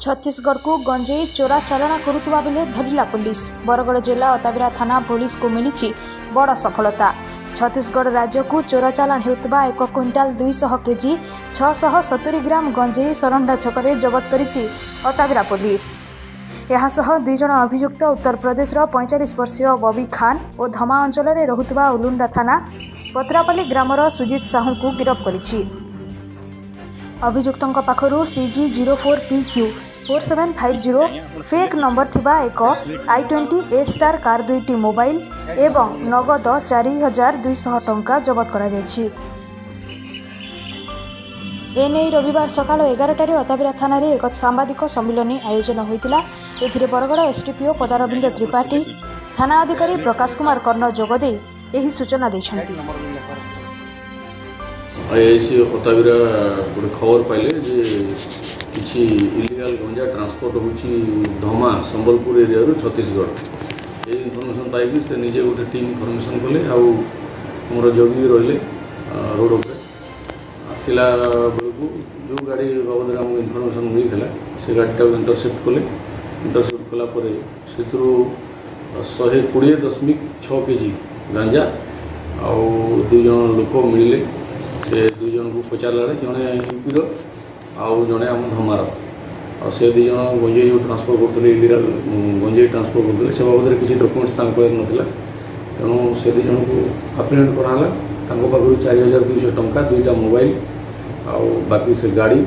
छत्तीसगढ़ को गंजेई चोरा चालाण करुवा बेले धरिला पुलिस। बरगड़ जिला अताबिरा थाना पुलिस को मिली बड़ सफलता। छत्तीसगढ़ राज्य को चोरा चालाण होता 1 क्विंटाल 200 केजी 670 ग्राम गंजेई सरंडा छकरे जबत करिछि अताबिरा पुलिस। यासह 2 जन अभियुक्त उत्तर प्रदेश 45 वर्षीय बबी खान और धमा अंचल में रहुतबा उलुंडा थाना पत्रापाली ग्रामर सुजित साहू को गिरफ्त करिछि। अभियुक्तों पाखरु CG 04PQ 4750 फेक नंबर थिबा एक i20 A स्टार कार 2टी मोबाइल एवं नगद 4200 टंका जबत करा जायछि। एने रविवार सकाळ 11 अताबिरा थाना रे एक सांबादिक सम्मेलन आयोजन होइतिला। एथिरे बरगड़ SDPO पदारविंद त्रिपाठी, थाना अधिकारी प्रकाश कुमार कर्ण जोगदे एही सूचना दैछन्ति। आईआईसी अताबिरा गोटे खबर पाइले जे किसी इलीगल गंजा ट्रांसपोर्ट होची धमा संबलपुर एरिया रू छत्तीसगढ़। ये इनफॉरमेशन पाइबी से निजे गोटे टीम इनफॉरमेशन कले आमर जगी रहिले रोड उपरे आसला बेलू जो गाड़ी बाबद आमको इनफॉरमेशन मिलता से गाड़ीटा इंटरसेप्ट कले। इंटरसेप्ट कलापर से 120.6 केजी गांजा आउ 2 जन लोक मिले। से 2 जन को पचारा जड़े यूपीर आउ जड़े आम धमार आ से 2 जन गंजेई जो ट्रांसफर करते इलीगल गंजेई ट्रांसफर करते से बाबद किसी डॉक्यूमेंट्स नाला तेणु से 2 जन को अप्रिहेंड कराला। पाखु 4200 टंका 2टा मोबाइल आउ बाकी से गाड़ी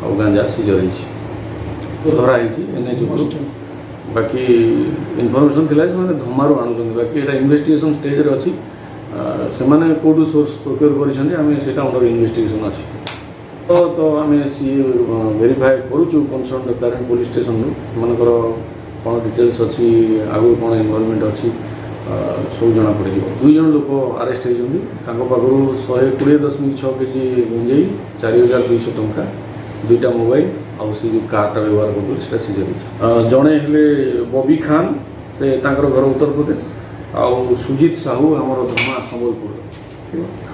आउ गांजा सीजर हो धराई NH बाकी इनफॉरमेशन थिला से धमारू आणुचंदी। बाकी एटा इन्वेस्टिगेशन स्टेज रे अछि से माने कोडू सोर्स प्रोक्योर करिसंदी आमे सेटा अंडर इन्वेस्टिगेशन अछि। तो आमे सी वेरीफाई करूछु कंसर्न डिक्लेरेंट पुलिस स्टेशन मानकर कोन डिटेल्स अछि आगु कोन इन्वॉल्वमेंट अछि सब जना पड़े। 2 जन लोक अरेस्ट होइछंदी। तांको पाखरु 120.6 केजी गंजेई 4200 टंका 2टा मोबाइल आउ से जो कारटा व्यवहार करथि सेटा सीजर जणे हेले बबी खान ते तांकर घर उत्तर प्रदेश आउ सुजित साहू हमर धमा संबलपुर।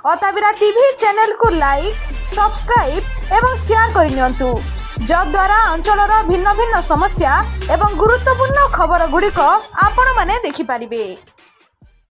अताबिरा टीवी चैनल को लाइक, सब्सक्राइब एवं शेयर करनियंतु जद्वारा अंचलर भिन्न भिन्न समस्या एवं गुरुत्वपूर्ण खबर गुड़िक आपण माने देखि पारिबे।